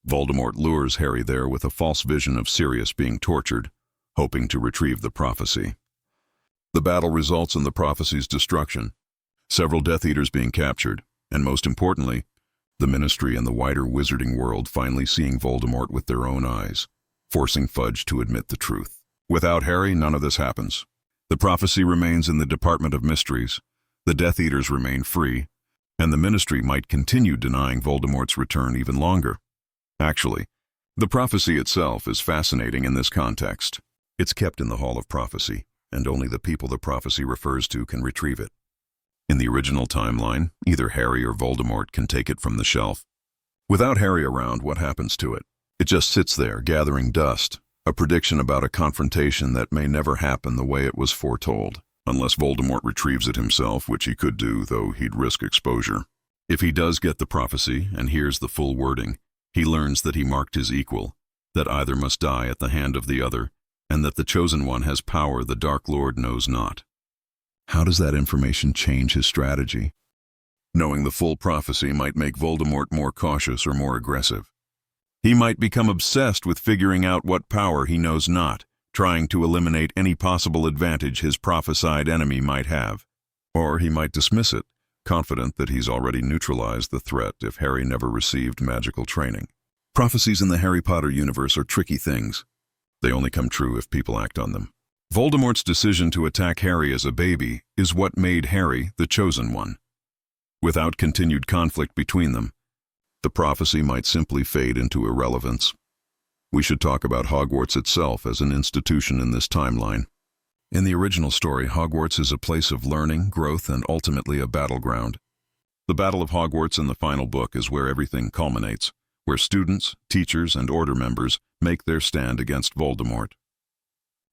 Voldemort lures Harry there with a false vision of Sirius being tortured, hoping to retrieve the prophecy. The battle results in the prophecy's destruction, several Death Eaters being captured, and most importantly, the Ministry and the wider wizarding world finally seeing Voldemort with their own eyes, forcing Fudge to admit the truth. Without Harry, none of this happens. The prophecy remains in the Department of Mysteries, the Death Eaters remain free, and the Ministry might continue denying Voldemort's return even longer. Actually, the prophecy itself is fascinating in this context. It's kept in the Hall of Prophecy, and only the people the prophecy refers to can retrieve it. In the original timeline, either Harry or Voldemort can take it from the shelf. Without Harry around, what happens to it? It just sits there, gathering dust, a prediction about a confrontation that may never happen the way it was foretold, unless Voldemort retrieves it himself, which he could do, though he'd risk exposure. If he does get the prophecy and hears the full wording, he learns that he marked his equal, that either must die at the hand of the other, and that the Chosen One has power the Dark Lord knows not. How does that information change his strategy? Knowing the full prophecy might make Voldemort more cautious or more aggressive. He might become obsessed with figuring out what power he knows not, trying to eliminate any possible advantage his prophesied enemy might have. Or he might dismiss it, confident that he's already neutralized the threat if Harry never received magical training. Prophecies in the Harry Potter universe are tricky things. They only come true if people act on them. Voldemort's decision to attack Harry as a baby is what made Harry the Chosen One. Without continued conflict between them, the prophecy might simply fade into irrelevance. We should talk about Hogwarts itself as an institution in this timeline. In the original story, Hogwarts is a place of learning, growth, and ultimately a battleground. The Battle of Hogwarts in the final book is where everything culminates, where students, teachers, and Order members make their stand against Voldemort.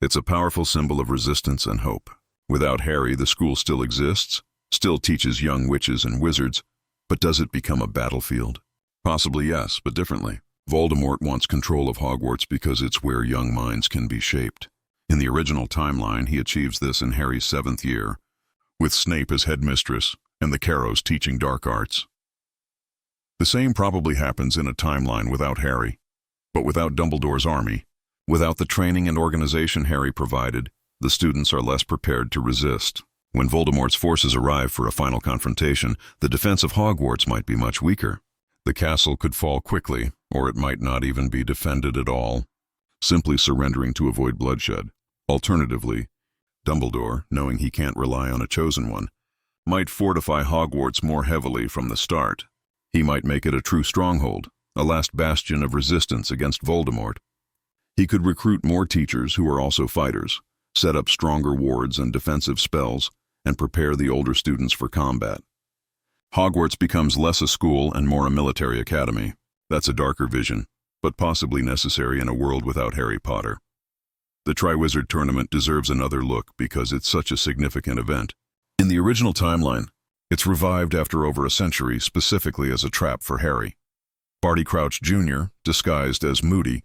It's a powerful symbol of resistance and hope. Without Harry, the school still exists, still teaches young witches and wizards, but does it become a battlefield? Possibly yes, but differently. Voldemort wants control of Hogwarts because it's where young minds can be shaped. In the original timeline, he achieves this in Harry's 7th year, with Snape as headmistress and the Carrows teaching dark arts. The same probably happens in a timeline without Harry, but without Dumbledore's army. Without the training and organization Harry provided, the students are less prepared to resist. When Voldemort's forces arrive for a final confrontation, the defense of Hogwarts might be much weaker. The castle could fall quickly, or it might not even be defended at all, simply surrendering to avoid bloodshed. Alternatively, Dumbledore, knowing he can't rely on a Chosen One, might fortify Hogwarts more heavily from the start. He might make it a true stronghold, a last bastion of resistance against Voldemort. He could recruit more teachers who are also fighters, set up stronger wards and defensive spells, and prepare the older students for combat. Hogwarts becomes less a school and more a military academy. That's a darker vision, but possibly necessary in a world without Harry Potter. The Triwizard Tournament deserves another look because it's such a significant event. In the original timeline, it's revived after over a century specifically as a trap for Harry. Barty Crouch Jr., disguised as Moody,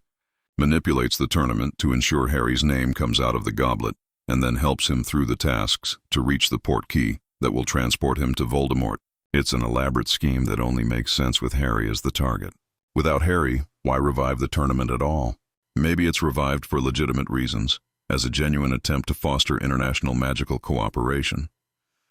manipulates the tournament to ensure Harry's name comes out of the goblet, and then helps him through the tasks to reach the portkey that will transport him to Voldemort. It's an elaborate scheme that only makes sense with Harry as the target. Without Harry, why revive the tournament at all? Maybe it's revived for legitimate reasons, as a genuine attempt to foster international magical cooperation.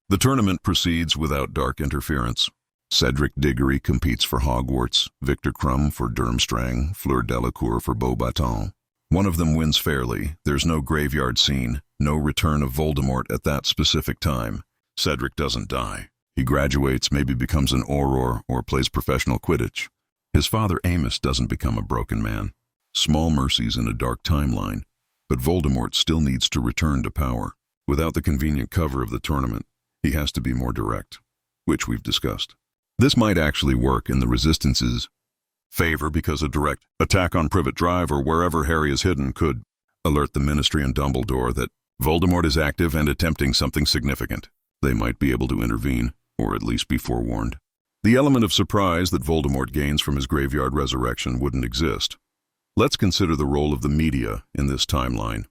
The tournament proceeds without dark interference. Cedric Diggory competes for Hogwarts, Victor Crumb for Durmstrang, Fleur Delacour for Beauxbatons. One of them wins fairly. There's no graveyard scene, no return of Voldemort at that specific time. Cedric doesn't die. He graduates, maybe becomes an Auror, or plays professional Quidditch. His father Amos doesn't become a broken man. Small mercies in a dark timeline. But Voldemort still needs to return to power. Without the convenient cover of the tournament, he has to be more direct, which we've discussed. This might actually work in the Resistance's favor because a direct attack on Privet Drive or wherever Harry is hidden could alert the Ministry and Dumbledore that Voldemort is active and attempting something significant. They might be able to intervene, or at least be forewarned. The element of surprise that Voldemort gains from his graveyard resurrection wouldn't exist. Let's consider the role of the media in this timeline.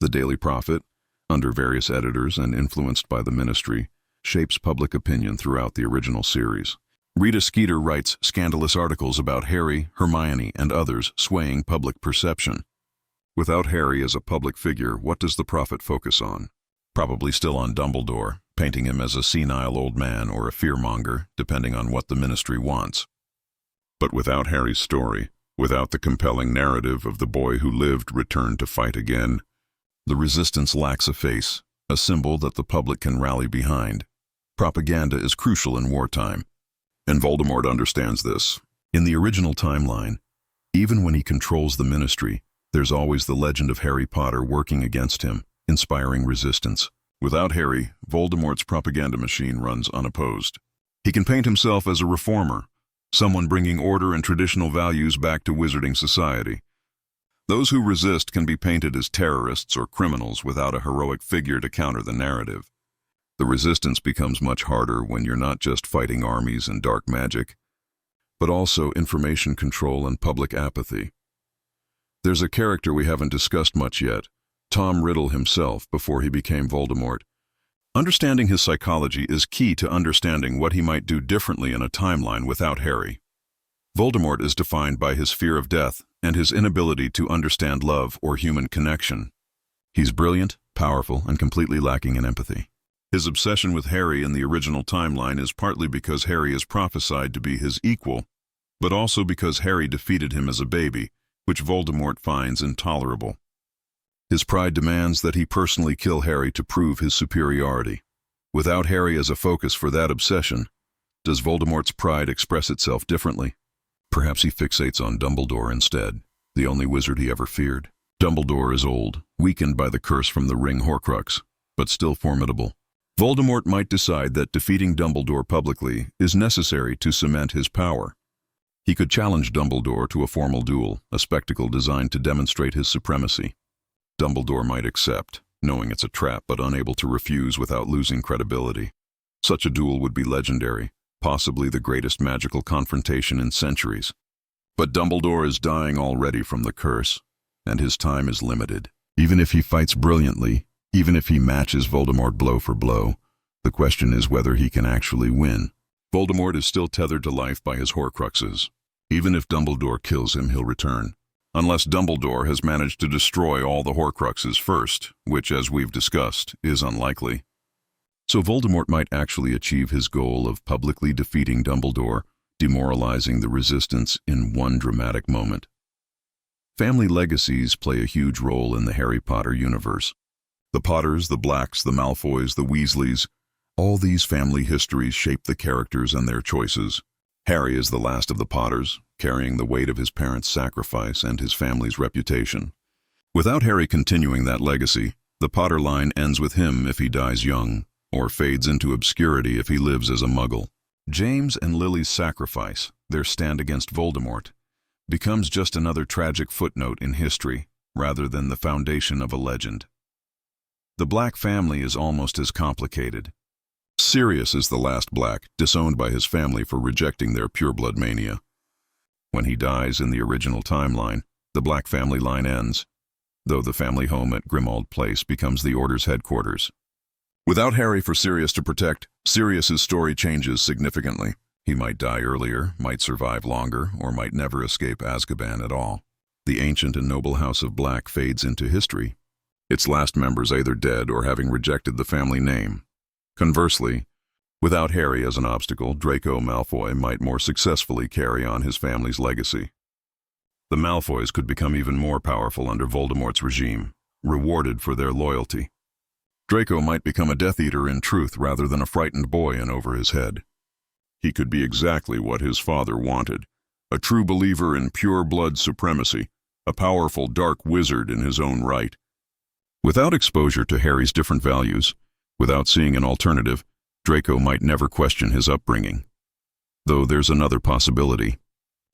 The Daily Prophet, under various editors and influenced by the Ministry, shapes public opinion throughout the original series. Rita Skeeter writes scandalous articles about Harry, Hermione, and others swaying public perception. Without Harry as a public figure, what does the Prophet focus on? Probably still on Dumbledore, painting him as a senile old man or a fearmonger, depending on what the Ministry wants. But without Harry's story, without the compelling narrative of the boy who lived returned to fight again, the Resistance lacks a face, a symbol that the public can rally behind. Propaganda is crucial in wartime, and Voldemort understands this. In the original timeline, even when he controls the Ministry, there's always the legend of Harry Potter working against him, inspiring resistance. Without Harry, Voldemort's propaganda machine runs unopposed. He can paint himself as a reformer, someone bringing order and traditional values back to wizarding society. Those who resist can be painted as terrorists or criminals without a heroic figure to counter the narrative. The resistance becomes much harder when you're not just fighting armies and dark magic, but also information control and public apathy. There's a character we haven't discussed much yet, Tom Riddle himself before he became Voldemort. Understanding his psychology is key to understanding what he might do differently in a timeline without Harry. Voldemort is defined by his fear of death and his inability to understand love or human connection. He's brilliant, powerful, and completely lacking in empathy. His obsession with Harry in the original timeline is partly because Harry is prophesied to be his equal, but also because Harry defeated him as a baby, which Voldemort finds intolerable. His pride demands that he personally kill Harry to prove his superiority. Without Harry as a focus for that obsession, does Voldemort's pride express itself differently? Perhaps he fixates on Dumbledore instead, the only wizard he ever feared. Dumbledore is old, weakened by the curse from the ring Horcrux, but still formidable. Voldemort might decide that defeating Dumbledore publicly is necessary to cement his power. He could challenge Dumbledore to a formal duel, a spectacle designed to demonstrate his supremacy. Dumbledore might accept, knowing it's a trap but unable to refuse without losing credibility. Such a duel would be legendary, possibly the greatest magical confrontation in centuries. But Dumbledore is dying already from the curse, and his time is limited. Even if he fights brilliantly, even if he matches Voldemort blow for blow, the question is whether he can actually win. Voldemort is still tethered to life by his Horcruxes. Even if Dumbledore kills him, he'll return. Unless Dumbledore has managed to destroy all the Horcruxes first, which, as we've discussed, is unlikely. So Voldemort might actually achieve his goal of publicly defeating Dumbledore, demoralizing the Resistance in one dramatic moment. Family legacies play a huge role in the Harry Potter universe. The Potters, the Blacks, the Malfoys, the Weasleys, all these family histories shape the characters and their choices. Harry is the last of the Potters, carrying the weight of his parents' sacrifice and his family's reputation. Without Harry continuing that legacy, the Potter line ends with him if he dies young, or fades into obscurity if he lives as a Muggle. James and Lily's sacrifice, their stand against Voldemort, becomes just another tragic footnote in history, rather than the foundation of a legend. The Black family is almost as complicated. Sirius is the last Black, disowned by his family for rejecting their pureblood mania. When he dies in the original timeline, the Black family line ends, though the family home at Grimmauld Place becomes the Order's headquarters. Without Harry for Sirius to protect, Sirius's story changes significantly. He might die earlier, might survive longer, or might never escape Azkaban at all. The ancient and noble House of Black fades into history, its last members either dead or having rejected the family name. Conversely, without Harry as an obstacle, Draco Malfoy might more successfully carry on his family's legacy. The Malfoys could become even more powerful under Voldemort's regime, rewarded for their loyalty. Draco might become a Death Eater in truth rather than a frightened boy in over his head. He could be exactly what his father wanted, a true believer in pure blood supremacy, a powerful dark wizard in his own right. Without exposure to Harry's different values, without seeing an alternative, Draco might never question his upbringing. Though there's another possibility.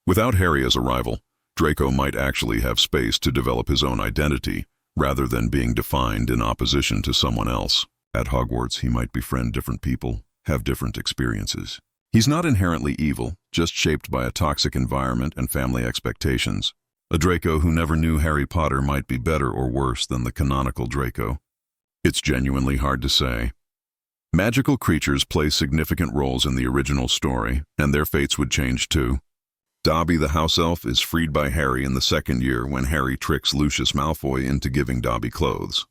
Without Harry as a rival, Draco might actually have space to develop his own identity, rather than being defined in opposition to someone else. At Hogwarts, he might befriend different people, have different experiences. He's not inherently evil, just shaped by a toxic environment and family expectations. A Draco who never knew Harry Potter might be better or worse than the canonical Draco. It's genuinely hard to say. Magical creatures play significant roles in the original story, and their fates would change too. Dobby the house elf is freed by Harry in the second year when Harry tricks Lucius Malfoy into giving Dobby clothes.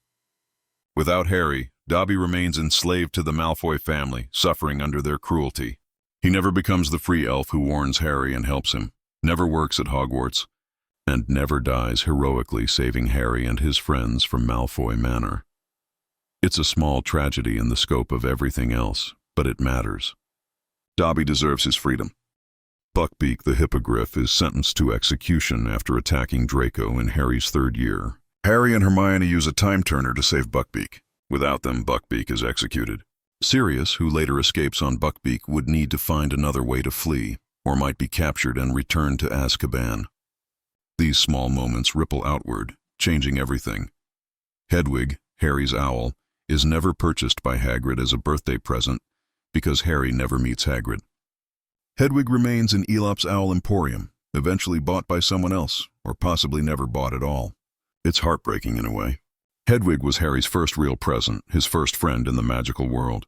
Without Harry, Dobby remains enslaved to the Malfoy family, suffering under their cruelty. He never becomes the free elf who warns Harry and helps him, never works at Hogwarts, and never dies heroically saving Harry and his friends from Malfoy Manor. It's a small tragedy in the scope of everything else, but it matters. Dobby deserves his freedom. Buckbeak the Hippogriff is sentenced to execution after attacking Draco in Harry's third year. Harry and Hermione use a time turner to save Buckbeak. Without them, Buckbeak is executed. Sirius, who later escapes on Buckbeak, would need to find another way to flee, or might be captured and returned to Azkaban. These small moments ripple outward, changing everything. Hedwig, Harry's owl, is never purchased by Hagrid as a birthday present because Harry never meets Hagrid. Hedwig remains in Elop's Owl Emporium, eventually bought by someone else, or possibly never bought at all. It's heartbreaking in a way. Hedwig was Harry's first real present, his first friend in the magical world.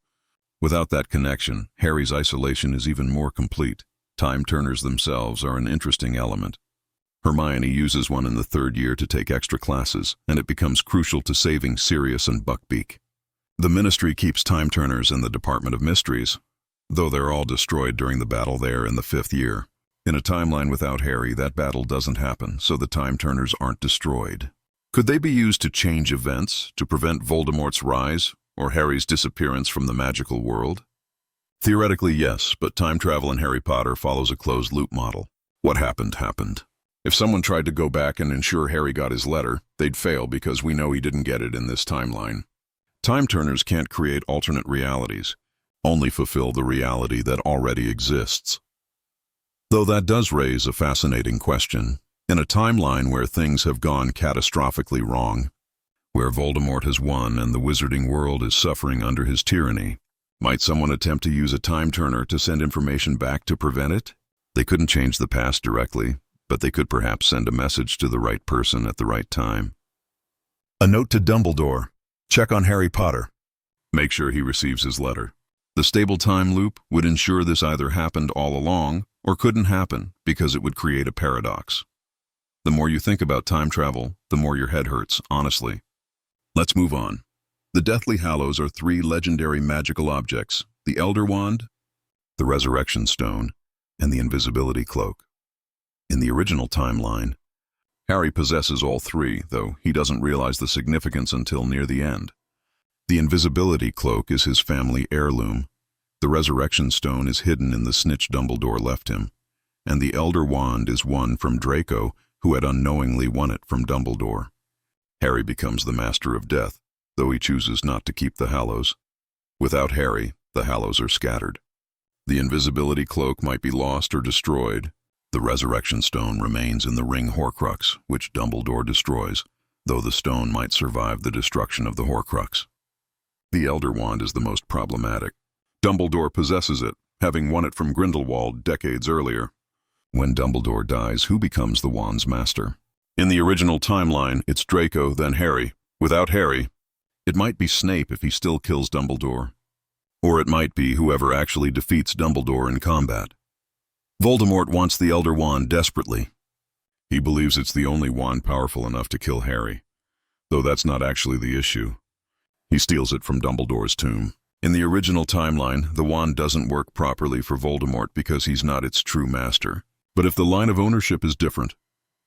Without that connection, Harry's isolation is even more complete. Time turners themselves are an interesting element. Hermione uses one in the third year to take extra classes, and it becomes crucial to saving Sirius and Buckbeak. The Ministry keeps time turners in the Department of Mysteries, though they're all destroyed during the battle there in the fifth year. In a timeline without Harry, that battle doesn't happen, so the time turners aren't destroyed. Could they be used to change events, to prevent Voldemort's rise, or Harry's disappearance from the magical world? Theoretically, yes, but time travel in Harry Potter follows a closed-loop model. What happened, happened. If someone tried to go back and ensure Harry got his letter, they'd fail because we know he didn't get it in this timeline. Time turners can't create alternate realities, only fulfill the reality that already exists. Though that does raise a fascinating question. In a timeline where things have gone catastrophically wrong, where Voldemort has won and the wizarding world is suffering under his tyranny, might someone attempt to use a time turner to send information back to prevent it? They couldn't change the past directly, but they could perhaps send a message to the right person at the right time. A note to Dumbledore. Check on Harry Potter. Make sure he receives his letter. The stable time loop would ensure this either happened all along or couldn't happen because it would create a paradox. The more you think about time travel, the more your head hurts, honestly. Let's move on. The Deathly Hallows are three legendary magical objects: the Elder Wand, the Resurrection Stone, and the Invisibility Cloak. In the original timeline, Harry possesses all three, though he doesn't realize the significance until near the end. The Invisibility Cloak is his family heirloom. The Resurrection Stone is hidden in the snitch Dumbledore left him, and the Elder Wand is won from Draco, who had unknowingly won it from Dumbledore. Harry becomes the Master of Death, though he chooses not to keep the Hallows. Without Harry, the Hallows are scattered. The Invisibility Cloak might be lost or destroyed. The Resurrection Stone remains in the Ring Horcrux, which Dumbledore destroys, though the stone might survive the destruction of the Horcrux. The Elder Wand is the most problematic. Dumbledore possesses it, having won it from Grindelwald decades earlier. When Dumbledore dies, who becomes the wand's master? In the original timeline, it's Draco, then Harry. Without Harry, it might be Snape if he still kills Dumbledore. Or it might be whoever actually defeats Dumbledore in combat. Voldemort wants the Elder Wand desperately. He believes it's the only wand powerful enough to kill Harry. though that's not actually the issue. He steals it from Dumbledore's tomb. In the original timeline, the wand doesn't work properly for Voldemort because he's not its true master. But if the line of ownership is different,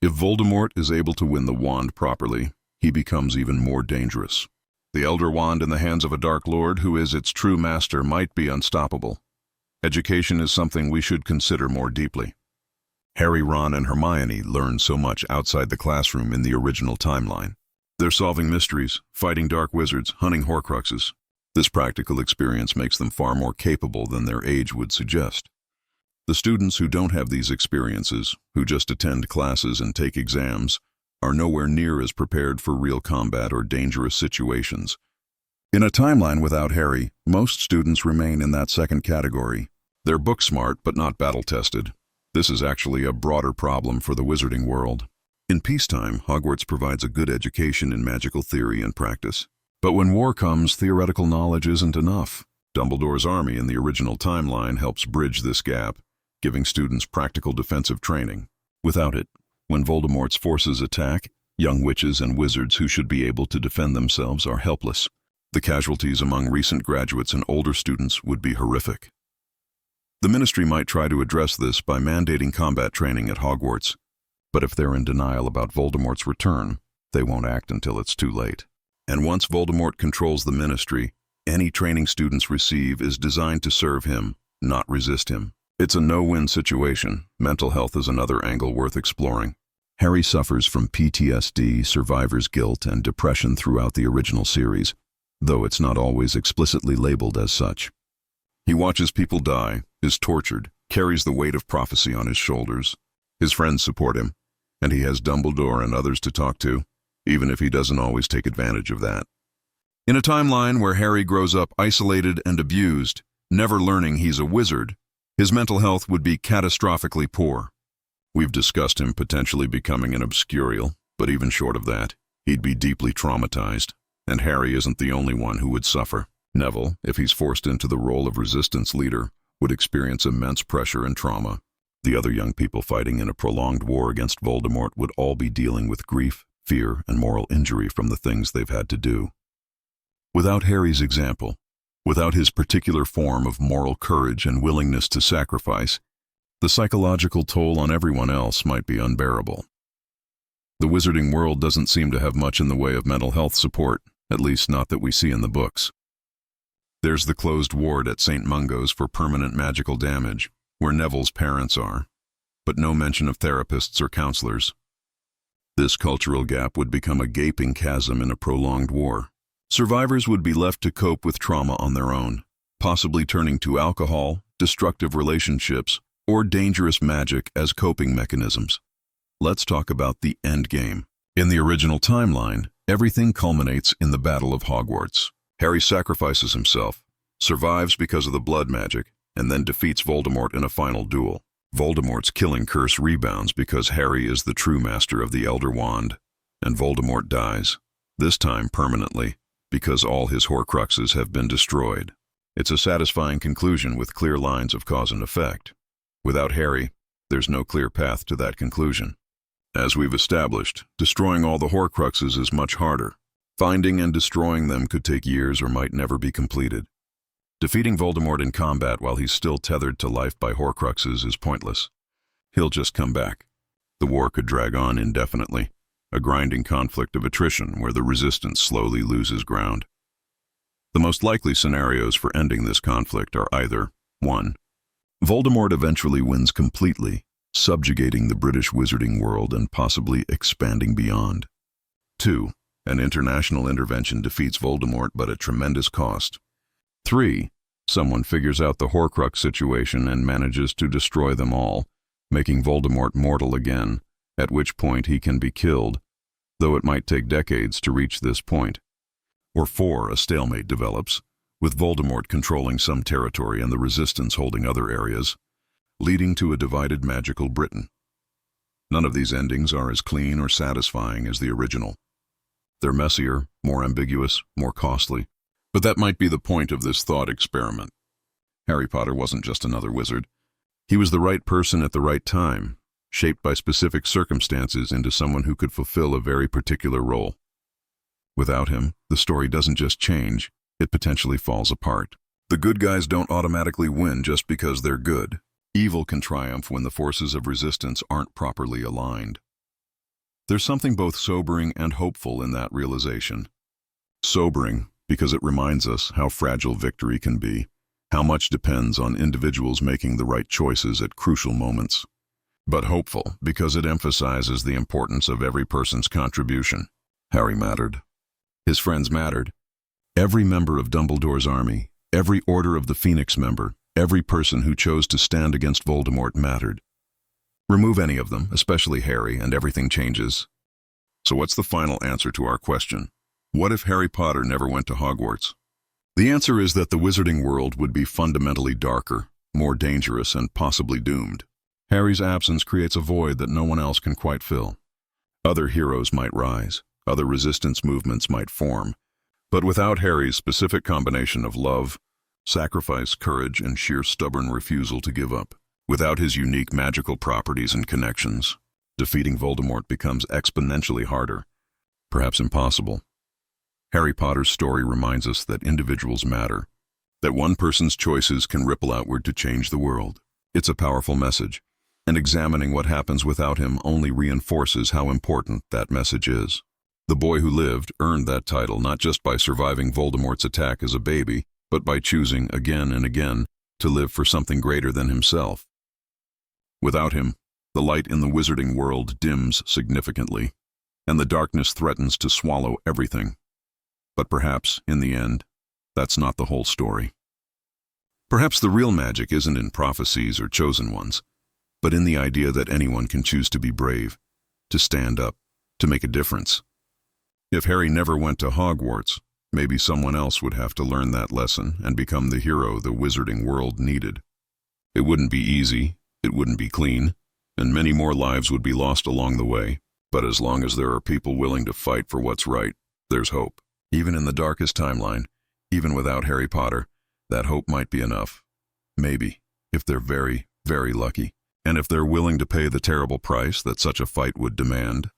if Voldemort is able to win the wand properly, he becomes even more dangerous. The Elder Wand in the hands of a Dark Lord who is its true master might be unstoppable. Education is something we should consider more deeply. Harry, Ron, and Hermione learned so much outside the classroom in the original timeline. They're solving mysteries, fighting dark wizards, hunting Horcruxes. This practical experience makes them far more capable than their age would suggest. The students who don't have these experiences, who just attend classes and take exams, are nowhere near as prepared for real combat or dangerous situations. In a timeline without Harry, most students remain in that second category. They're book smart but not battle-tested. This is actually a broader problem for the wizarding world. In peacetime, Hogwarts provides a good education in magical theory and practice. But when war comes, theoretical knowledge isn't enough. Dumbledore's army in the original timeline helps bridge this gap, giving students practical defensive training. Without it, when Voldemort's forces attack, young witches and wizards who should be able to defend themselves are helpless. The casualties among recent graduates and older students would be horrific. The Ministry might try to address this by mandating combat training at Hogwarts, but if they're in denial about Voldemort's return, they won't act until it's too late. And once Voldemort controls the Ministry, any training students receive is designed to serve him, not resist him. It's a no-win situation. Mental health is another angle worth exploring. Harry suffers from PTSD, survivor's guilt, and depression throughout the original series, though it's not always explicitly labeled as such. He watches people die, is tortured, carries the weight of prophecy on his shoulders. His friends support him, and he has Dumbledore and others to talk to, even if he doesn't always take advantage of that. In a timeline where Harry grows up isolated and abused, never learning he's a wizard, his mental health would be catastrophically poor. We've discussed him potentially becoming an obscurial, but even short of that, he'd be deeply traumatized, and Harry isn't the only one who would suffer. Neville, if he's forced into the role of resistance leader, would experience immense pressure and trauma. The other young people fighting in a prolonged war against Voldemort would all be dealing with grief, fear, and moral injury from the things they've had to do. Without Harry's example, without his particular form of moral courage and willingness to sacrifice, the psychological toll on everyone else might be unbearable. The wizarding world doesn't seem to have much in the way of mental health support, at least not that we see in the books. There's the closed ward at St. Mungo's for permanent magical damage, where Neville's parents are, but no mention of therapists or counselors. This cultural gap would become a gaping chasm in a prolonged war. Survivors would be left to cope with trauma on their own, possibly turning to alcohol, destructive relationships, or dangerous magic as coping mechanisms. Let's talk about the endgame. In the original timeline, everything culminates in the Battle of Hogwarts. Harry sacrifices himself, survives because of the blood magic, and then defeats Voldemort in a final duel. Voldemort's killing curse rebounds because Harry is the true master of the Elder Wand, and Voldemort dies, this time permanently, because all his Horcruxes have been destroyed. It's a satisfying conclusion with clear lines of cause and effect. Without Harry, there's no clear path to that conclusion. As we've established, destroying all the Horcruxes is much harder. Finding and destroying them could take years or might never be completed. Defeating Voldemort in combat while he's still tethered to life by Horcruxes is pointless. He'll just come back. The war could drag on indefinitely, a grinding conflict of attrition where the resistance slowly loses ground. The most likely scenarios for ending this conflict are either 1. Voldemort eventually wins completely, subjugating the British wizarding world and possibly expanding beyond. 2. An international intervention defeats Voldemort but at tremendous cost. 3. Someone figures out the Horcrux situation and manages to destroy them all, making Voldemort mortal again, at which point he can be killed, though it might take decades to reach this point. Or 4. A stalemate develops, with Voldemort controlling some territory and the Resistance holding other areas, leading to a divided magical Britain. None of these endings are as clean or satisfying as the original. They're messier, more ambiguous, more costly, but that might be the point of this thought experiment. Harry Potter wasn't just another wizard. He was the right person at the right time, shaped by specific circumstances into someone who could fulfill a very particular role. Without him, the story doesn't just change, it potentially falls apart. The good guys don't automatically win just because they're good. Evil can triumph when the forces of resistance aren't properly aligned. There's something both sobering and hopeful in that realization. Sobering, because it reminds us how fragile victory can be, how much depends on individuals making the right choices at crucial moments. But hopeful, because it emphasizes the importance of every person's contribution. Harry mattered. His friends mattered. Every member of Dumbledore's army, every Order of the Phoenix member, every person who chose to stand against Voldemort mattered. Remove any of them, especially Harry, and everything changes. So what's the final answer to our question? What if Harry Potter never went to Hogwarts? The answer is that the wizarding world would be fundamentally darker, more dangerous, and possibly doomed. Harry's absence creates a void that no one else can quite fill. Other heroes might rise, other resistance movements might form, but without Harry's specific combination of love, sacrifice, courage, and sheer stubborn refusal to give up, without his unique magical properties and connections, defeating Voldemort becomes exponentially harder, perhaps impossible. Harry Potter's story reminds us that individuals matter, that one person's choices can ripple outward to change the world. It's a powerful message, and examining what happens without him only reinforces how important that message is. The boy who lived earned that title not just by surviving Voldemort's attack as a baby, but by choosing again and again to live for something greater than himself. Without him, the light in the wizarding world dims significantly, and the darkness threatens to swallow everything. But perhaps, in the end, that's not the whole story. Perhaps the real magic isn't in prophecies or chosen ones, but in the idea that anyone can choose to be brave, to stand up, to make a difference. If Harry never went to Hogwarts, maybe someone else would have to learn that lesson and become the hero the wizarding world needed. It wouldn't be easy, it wouldn't be clean, and many more lives would be lost along the way, but as long as there are people willing to fight for what's right, there's hope. Even in the darkest timeline, even without Harry Potter, that hope might be enough. Maybe, if they're very, very lucky, and if they're willing to pay the terrible price that such a fight would demand.